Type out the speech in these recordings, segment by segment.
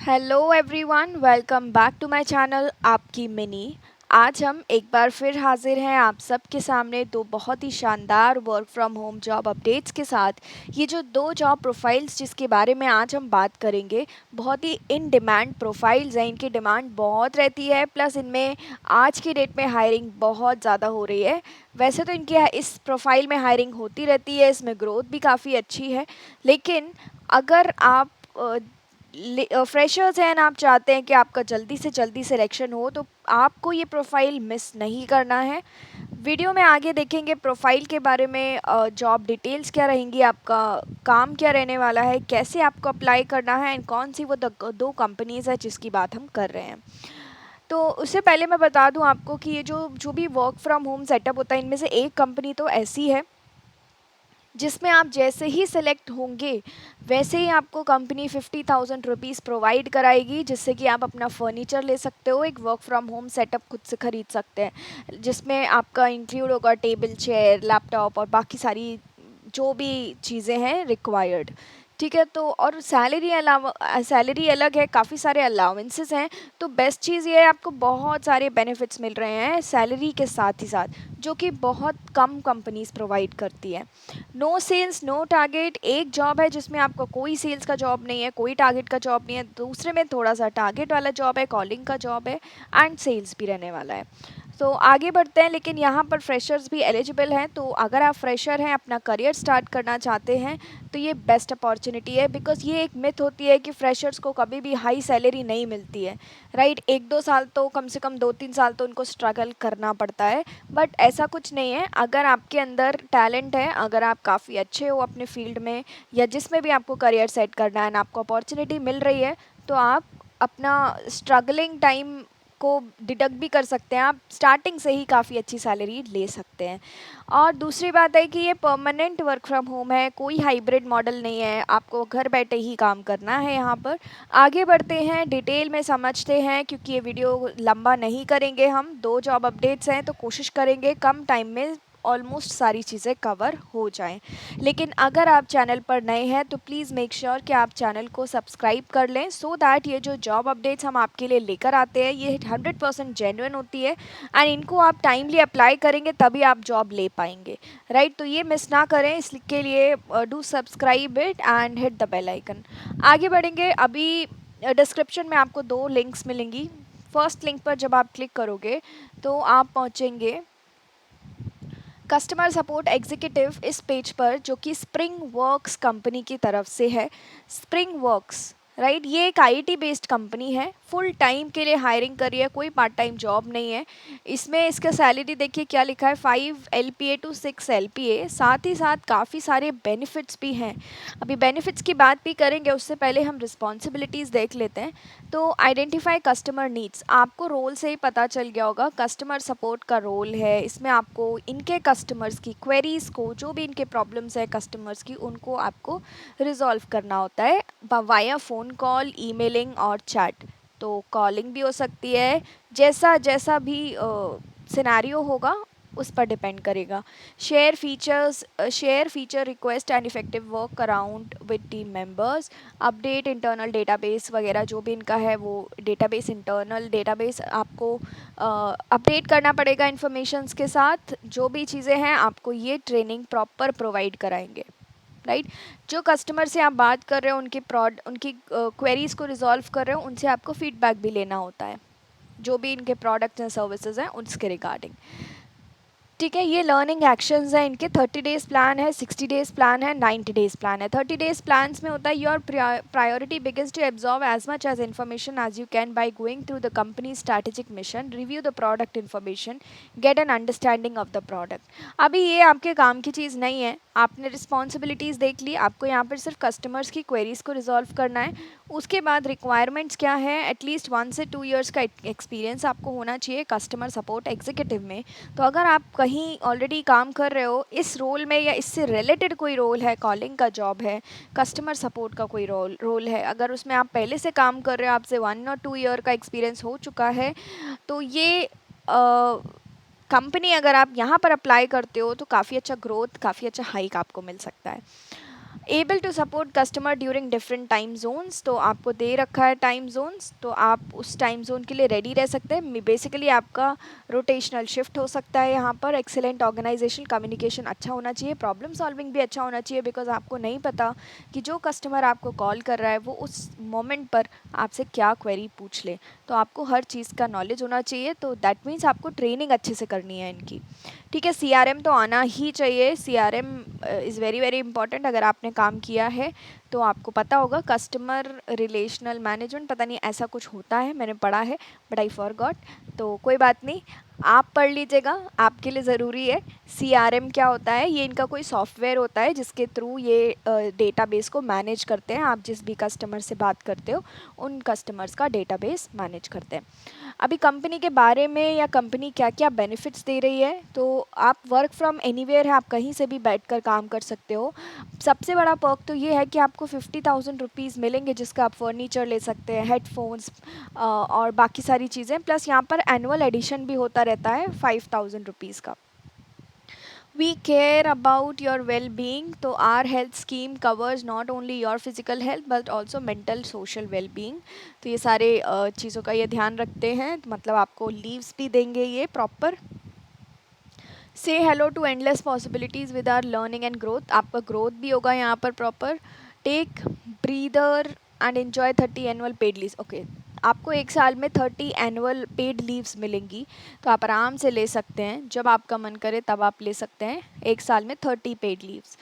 Hello everyone, welcome back to my channel आपकी मिनी। आज हम एक बार फिर हाजिर हैं आप सबके सामने दो बहुत ही शानदार work from home job updates के साथ। ये जो दो जॉब प्रोफाइल्स जिसके बारे में आज हम बात करेंगे, बहुत ही इन डिमांड प्रोफाइल्स हैं। इनकी डिमांड बहुत रहती है, प्लस इनमें आज की डेट में हायरिंग बहुत ज़्यादा हो रही है। वैसे तो इनकी इस प्रोफाइल में हायरिंग होती रहती है, इसमें ग्रोथ भी काफ़ी अच्छी है। लेकिन अगर आप फ्रेशर्स हैं and आप चाहते हैं कि आपका जल्दी से जल्दी सिलेक्शन हो, तो आपको ये प्रोफाइल मिस नहीं करना है। वीडियो में आगे देखेंगे प्रोफाइल के बारे में, जॉब डिटेल्स क्या रहेंगी, आपका काम क्या रहने वाला है, कैसे आपको अप्लाई करना है एंड कौन सी वो दो कंपनीज़ है जिसकी बात हम कर रहे हैं। तो उससे पहले मैं बता दूं आपको कि ये जो जो भी वर्क फ्रॉम होम सेटअप होता है, इनमें से एक कंपनी तो ऐसी है जिसमें आप जैसे ही सिलेक्ट होंगे वैसे ही आपको कंपनी 50,000 रुपीज़ प्रोवाइड कराएगी, जिससे कि आप अपना फर्नीचर ले सकते हो, एक वर्क फ्रॉम होम सेटअप खुद से ख़रीद सकते हैं, जिसमें आपका इंक्लूड होगा टेबल, चेयर, लैपटॉप और बाकी सारी जो भी चीज़ें हैं रिक्वायर्ड। ठीक है, तो और सैलरी अलग है, काफ़ी सारे अलाउंसेस हैं। तो बेस्ट चीज़ ये है, आपको बहुत सारे बेनिफिट्स मिल रहे हैं सैलरी के साथ ही साथ, जो कि बहुत कम कंपनीज प्रोवाइड करती है। नो सेल्स नो टारगेट, एक जॉब है जिसमें आपको कोई सेल्स का जॉब नहीं है, कोई टारगेट का जॉब नहीं है। दूसरे में थोड़ा सा टारगेट वाला जॉब है, कॉलिंग का जॉब है एंड सेल्स भी रहने वाला है। तो आगे बढ़ते हैं, लेकिन यहाँ पर फ्रेशर्स भी एलिजिबल हैं। तो अगर आप फ्रेशर हैं, अपना करियर स्टार्ट करना चाहते हैं, तो ये बेस्ट अपॉर्चुनिटी है। बिकॉज ये एक मिथ होती है कि फ्रेशर्स को कभी भी हाई सैलरी नहीं मिलती है, राइट। एक दो साल तो, कम से कम 2-3 साल तो उनको स्ट्रगल करना पड़ता है। बट ऐसा कुछ नहीं है। अगर आपके अंदर टैलेंट है, अगर आप काफ़ी अच्छे हो अपने फील्ड में या जिसमें भी आपको करियर सेट करना है और आपको अपॉर्चुनिटी मिल रही है, तो आप अपना स्ट्रगलिंग टाइम को डिडक्ट भी कर सकते हैं। आप स्टार्टिंग से ही काफ़ी अच्छी सैलरी ले सकते हैं। और दूसरी बात है कि ये परमानेंट वर्क फ्रॉम होम है, कोई हाइब्रिड मॉडल नहीं है, आपको घर बैठे ही काम करना है यहाँ पर। आगे बढ़ते हैं, डिटेल में समझते हैं, क्योंकि ये वीडियो लंबा नहीं करेंगे। हम दो जॉब अपडेट्स हैं तो कोशिश करेंगे कम टाइम में ऑलमोस्ट सारी चीज़ें कवर हो जाएं। लेकिन अगर आप चैनल पर नए हैं तो प्लीज़ मेक श्योर कि आप चैनल को सब्सक्राइब कर लें, सो दैट ये जो जॉब अपडेट्स हम आपके लिए लेकर आते हैं ये 100% जेन्युइन होती है एंड इनको आप टाइमली अप्लाई करेंगे तभी आप जॉब ले पाएंगे, राइट। तो ये मिस ना करें, इसके लिए do subscribe it and hit the bell icon. आगे बढ़ेंगे। अभी डिस्क्रिप्शन में आपको दो लिंक्स मिलेंगी। फर्स्ट लिंक पर जब आप क्लिक करोगे तो आप पहुंचेंगे कस्टमर सपोर्ट एग्जीक्यूटिव इस पेज पर, जो कि स्प्रिंग वर्क्स कंपनी की तरफ से है। स्प्रिंग वर्क्स, राइट, ये एक आईटी बेस्ड कंपनी है, फुल टाइम के लिए हायरिंग करी है, कोई पार्ट टाइम जॉब नहीं है। इसमें इसका सैलरी देखिए क्या लिखा है, 5 LPA to 6 LPA, साथ ही साथ काफ़ी सारे बेनिफिट्स भी हैं। अभी बेनिफिट्स की बात भी करेंगे, उससे पहले हम रिस्पॉन्सिबिलिटीज़ देख लेते हैं। तो आइडेंटिफाई कस्टमर नीड्स, आपको रोल से ही पता चल गया होगा, कस्टमर सपोर्ट का रोल है। इसमें आपको इनके कस्टमर्स की क्वेरीज़ को, जो भी इनके प्रॉब्लम्स है कस्टमर्स की, उनको आपको रिजॉल्व करना होता है वाया फ़ोन कॉल, ईमेलिंग और चैट। तो कॉलिंग भी हो सकती है, जैसा जैसा भी सिनेरियो होगा उस पर डिपेंड करेगा। Share feature request and effective work around with team members, update internal database वगैरह, जो भी इनका है वो डेटाबेस, इंटरनल डेटाबेस आपको अपडेट करना पड़ेगा इन्फॉर्मेशंस के साथ। जो भी चीज़ें हैं आपको ये ट्रेनिंग प्रॉपर प्रोवाइड कराएंगे, राइट। जो कस्टमर से आप बात कर रहे हो, उनकी क्वेरीज़ को रिजॉल्व कर रहे हो, उनसे आपको फीडबैक भी लेना होता है, जो भी इनके प्रोडक्ट्स एंड सर्विसेज हैं उसके रिगार्डिंग। ठीक है, ये लर्निंग एक्शंस हैं इनके। 30 डेज प्लान है, 60 डेज प्लान है, 90 डेज प्लान है। 30 डेज प्लान्स में होता है your priority begins to absorb as much as information as you can by going through the company strategic mission, review the product information, get an understanding of the product. अभी ये आपके काम की चीज़ नहीं है, आपने रिस्पॉन्सिबिलिटीज़ देख ली, आपको यहाँ पर सिर्फ कस्टमर्स की क्वेरीज़ को रिजॉल्व करना है। उसके बाद रिक्वायरमेंट्स क्या है, एटलीस्ट 1 से 2 ईयर्स का एक्सपीरियंस आपको होना चाहिए कस्टमर सपोर्ट एग्जीक्यूटिव में। तो अगर आप कहीं ऑलरेडी काम कर रहे हो इस रोल में, या इससे रिलेटेड कोई रोल है, कॉलिंग का जॉब है, कस्टमर सपोर्ट का कोई रोल है, अगर उसमें आप पहले से काम कर रहे हो, आपसे 1 और 2 ईयर का एक्सपीरियंस हो चुका है, तो ये कंपनी, अगर आप यहाँ पर अप्लाई करते हो तो काफ़ी अच्छा ग्रोथ, काफ़ी अच्छा हाइक आपको मिल सकता है। Able to support customer during different time zones, तो आपको दे रखा है टाइम जोन्स, तो आप उस टाइम जोन के लिए रेडी रह सकते हैं। बेसिकली आपका रोटेशनल शिफ्ट हो सकता है यहाँ पर। एक्सेलेंट ऑर्गेनाइजेशन, कम्युनिकेशन अच्छा होना चाहिए, प्रॉब्लम सॉल्विंग भी अच्छा होना चाहिए, बिकॉज आपको नहीं पता कि जो कस्टमर आपको कॉल कर रहा है वो उस मोमेंट पर आपसे क्या क्वेरी पूछ ले, तो आपको हर चीज़ का नॉलेज होना चाहिए। तो दैट मीन्स आपको ट्रेनिंग अच्छे से करनी है इनकी, ठीक है। सीआरएम तो आना ही चाहिए, CRM is very very important. अगर आपने काम किया है तो आपको पता होगा, कस्टमर रिलेशनल मैनेजमेंट पता नहीं ऐसा कुछ होता है, मैंने पढ़ा है बट आई फॉरगॉट, तो कोई बात नहीं, आप पढ़ लीजिएगा, आपके लिए ज़रूरी है। सीआरएम क्या होता है, ये इनका कोई सॉफ्टवेयर होता है जिसके थ्रू ये डेटाबेस को मैनेज करते हैं। आप जिस भी कस्टमर से बात करते हो उन कस्टमर्स का डेटाबेस मैनेज करते हैं। अभी कंपनी के बारे में, या कंपनी क्या क्या बेनिफिट्स दे रही है, तो आप वर्क फ्रॉम एनीवेयर है, आप कहीं से भी बैठकर काम कर सकते हो। सबसे बड़ा पर्क तो ये है कि आपको 50,000 रुपीज़ मिलेंगे, जिसका आप फर्नीचर ले सकते हैं, हेडफोन्स और बाकी सारी चीज़ें, प्लस यहाँ पर एनुअल एडिशन भी होता रहता है 5,000 रुपीज़ का। We care about your well-being, तो our health scheme covers not only your physical health but also mental social well-being। तो ये सारे चीज़ों का ये ध्यान रखते हैं, मतलब आपको लीव्स भी देंगे ये proper. Say hello to endless possibilities with our learning and growth, आपका ग्रोथ भी होगा यहाँ पर proper. Take breather and enjoy 30 annual paid leaves, okay, आपको एक साल में 30 एनुअल पेड लीव्स मिलेंगी, तो आप आराम से ले सकते हैं, जब आपका मन करे तब आप ले सकते हैं, एक साल में 30 paid leaves.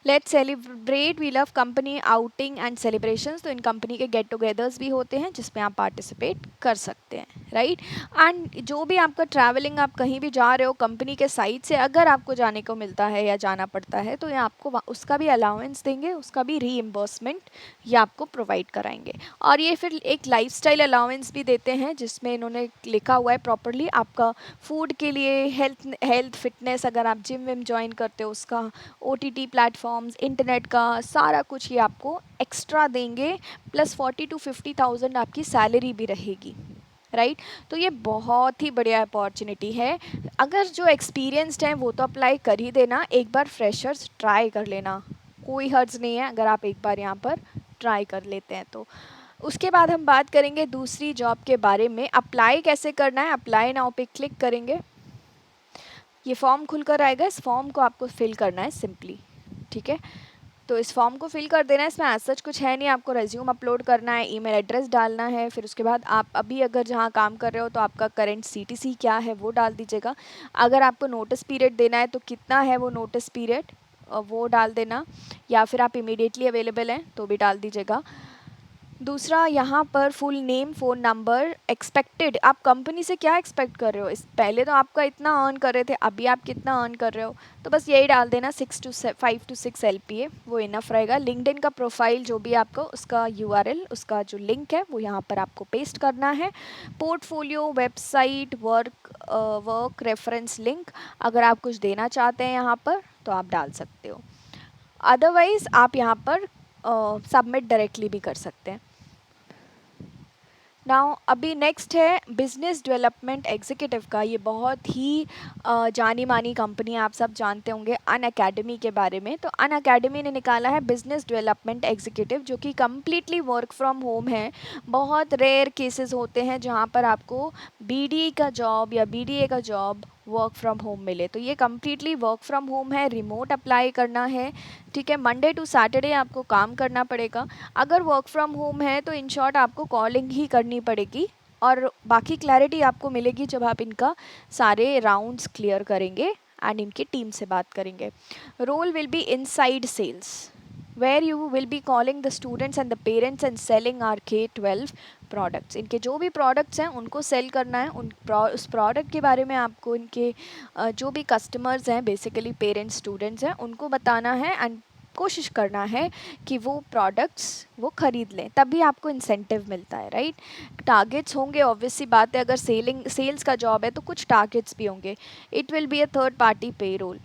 Let's celebrate, we love company outing and celebrations, तो इन कंपनी के गेट टुगेदर्स भी होते हैं जिसमें आप पार्टिसिपेट कर सकते हैं, राइट। एंड जो भी आपका ट्रैवलिंग, आप कहीं भी जा रहे हो कंपनी के साइड से अगर आपको जाने को मिलता है या जाना पड़ता है, तो ये आपको उसका भी अलाउंस देंगे, उसका भी रीइम्बर्समेंट ये आपको प्रोवाइड कराएंगे। और ये फिर एक लाइफस्टाइल अलाउंस भी देते हैं, जिसमें इन्होंने लिखा हुआ है प्रॉपरली, आपका फूड के लिए, हेल्थ फिटनेस, अगर आप जिम विम ज्वाइन करते हो उसका, ओटीटी प्लेटफॉर्म्स, इंटरनेट का सारा कुछ ये आपको एक्स्ट्रा देंगे, प्लस 40,000 to 50,000 आपकी सैलरी भी रहेगी, राइट। तो ये बहुत ही बढ़िया अपॉर्चुनिटी है। अगर जो एक्सपीरियंस्ड हैं वो तो अप्लाई कर ही देना, एक बार फ्रेशर्स ट्राई कर लेना, कोई हर्ज नहीं है अगर आप एक बार यहाँ पर ट्राई कर लेते हैं तो। उसके बाद हम बात करेंगे दूसरी जॉब के बारे में। अप्लाई कैसे करना है, अप्लाई नाउ पे क्लिक करेंगे, ये फॉर्म खुलकर आएगा, इस फॉर्म को आपको फिल करना है सिंपली, ठीक है। तो इस फॉर्म को फिल कर देना है, इसमें एज सच कुछ है नहीं, आपको रेज्यूम अपलोड करना है, ईमेल एड्रेस डालना है, फिर उसके बाद आप अभी अगर जहाँ काम कर रहे हो तो आपका करंट सीटीसी क्या है वो डाल दीजिएगा। अगर आपको नोटिस पीरियड देना है तो कितना है वो नोटिस पीरियड वो डाल देना, या फिर आप इमीडिएटली अवेलेबल हैं तो भी डाल दीजिएगा। दूसरा यहाँ पर full name, phone number, expected, आप कंपनी से क्या एक्सपेक्ट कर रहे हो, इस पहले तो आपका इतना अर्न कर रहे थे, अभी आप कितना अर्न कर रहे हो, तो बस यही डाल देना, 5 to 6 LPA वो इनफ रहेगा। लिंक्डइन का प्रोफाइल जो भी आपको, उसका URL, उसका जो लिंक है वो यहाँ पर आपको पेस्ट करना है। Portfolio, website, work reference link, अगर आप कुछ देना चाहते हैं यहाँ पर तो आप डाल सकते हो, अदरवाइज़ आप यहाँ पर सबमिट डायरेक्टली भी कर सकते हैं। नाउ अभी नेक्स्ट है बिजनेस डेवलपमेंट एग्जीक्यूटिव का, ये बहुत ही जानी मानी कंपनी है, आप सब जानते होंगे अनअकैडमी के बारे में। तो अनअकैडमी ने निकाला है बिजनेस डेवलपमेंट एग्जीक्यूटिव, जो कि कम्प्लीटली वर्क फ्रॉम होम है। बहुत रेयर केसेस होते हैं जहाँ पर आपको BDE का जॉब या BDA का जॉब वर्क फ्रॉम होम मिले, तो ये कम्प्लीटली वर्क फ्रॉम होम है, रिमोट अप्लाई करना है, ठीक है। मंडे टू सैटरडे आपको काम करना पड़ेगा। अगर वर्क फ्रॉम होम है तो इन शॉर्ट आपको कॉलिंग ही करनी पड़ेगी, और बाकी क्लैरिटी आपको मिलेगी जब आप इनका सारे राउंड्स क्लियर करेंगे एंड इनकी टीम से बात करेंगे। Role will be inside sales, where you will be calling the students and the parents and selling our K-12 products. इनके जो भी प्रोडक्ट्स हैं उनको सेल करना है, उस प्रोडक्ट के बारे में आपको इनके जो भी कस्टमर्स हैं, बेसिकली पेरेंट्स स्टूडेंट्स हैं, उनको बताना है एंड कोशिश करना है कि वो प्रोडक्ट्स वो ख़रीद लें, तभी आपको इंसेंटिव मिलता है, राइट। टारगेट्स होंगे, ऑब्वियस सी बात है, अगर सेल्स का जॉब है तो कुछ टारगेट्स भी होंगे। It will be a third party पे रोल।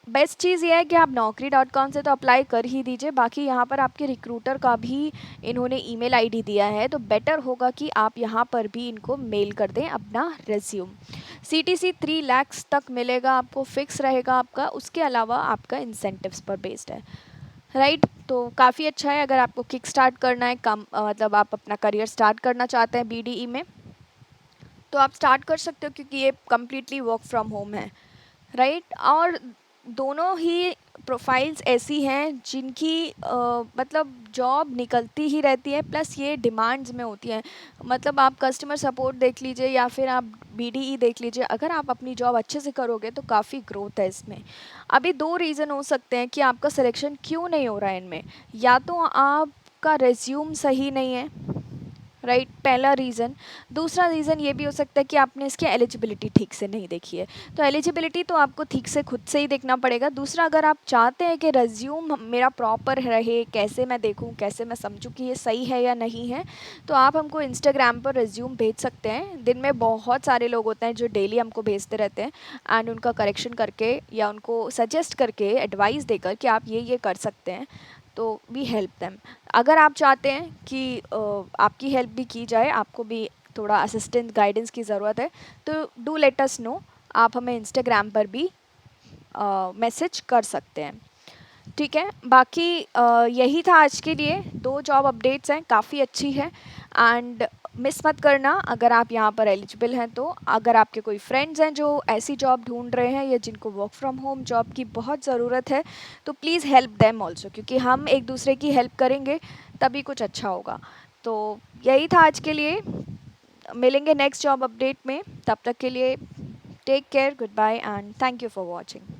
बेस्ट चीज़ ये है कि आप naukri.com से तो अप्लाई कर ही दीजिए, बाकी यहाँ पर आपके रिक्रूटर का भी इन्होंने ईमेल आईडी दिया है, तो बेटर होगा कि आप यहाँ पर भी इनको मेल कर दें अपना रेज्यूम। CTC 3 lakhs तक मिलेगा आपको, फिक्स रहेगा आपका, उसके अलावा आपका इंसेंटिव्स पर बेस्ड है, राइट। तो काफ़ी अच्छा है अगर आपको किक स्टार्ट करना है, कम मतलब आप अपना करियर स्टार्ट करना चाहते हैं बीडीई में, तो आप स्टार्ट कर सकते हो क्योंकि ये कम्प्लीटली वर्क फ्रॉम होम है। राइट। और दोनों ही प्रोफाइल्स ऐसी हैं जिनकी मतलब जॉब निकलती ही रहती है, प्लस ये डिमांड्स में होती हैं। मतलब आप कस्टमर सपोर्ट देख लीजिए या फिर आप बीडीई देख लीजिए, अगर आप अपनी जॉब अच्छे से करोगे तो काफ़ी ग्रोथ है इसमें। अभी दो रीज़न हो सकते हैं कि आपका सिलेक्शन क्यों नहीं हो रहा है इनमें। या तो आपका रेज्यूम सही नहीं है, राइट, पहला रीज़न। दूसरा रीज़न ये भी हो सकता है कि आपने इसकी एलिजिबिलिटी ठीक से नहीं देखी है। तो एलिजिबिलिटी तो आपको ठीक से खुद से ही देखना पड़ेगा। दूसरा, अगर आप चाहते हैं कि रेज्यूम मेरा प्रॉपर रहे, कैसे मैं देखूं, कैसे मैं समझूं कि ये सही है या नहीं है, तो आप हमको इंस्टाग्राम पर रेज्यूम भेज सकते हैं। दिन में बहुत सारे लोग होते हैं जो डेली हमको भेजते रहते हैं, एंड उनका करेक्शन करके या उनको सजेस्ट करके, एडवाइस देकर कि आप ये कर सकते हैं, तो वी हेल्प देम। अगर आप चाहते हैं कि आपकी हेल्प भी की जाए, आपको भी थोड़ा असिस्टेंट गाइडेंस की ज़रूरत है, तो डू लेट अस नो। आप हमें इंस्टाग्राम पर भी मैसेज कर सकते हैं। ठीक है, बाकी यही था आज के लिए। दो जॉब अपडेट्स हैं, काफ़ी अच्छी है, एंड मिस मत करना अगर आप यहाँ पर एलिजिबल हैं तो। अगर आपके कोई फ्रेंड्स हैं जो ऐसी जॉब ढूंढ रहे हैं या जिनको वर्क फ्रॉम होम जॉब की बहुत ज़रूरत है, तो प्लीज़ हेल्प देम ऑल्सो, क्योंकि हम एक दूसरे की हेल्प करेंगे तभी कुछ अच्छा होगा। तो यही था आज के लिए, मिलेंगे नेक्स्ट जॉब अपडेट में। तब तक के लिए take care, good bye, and thank you for watching.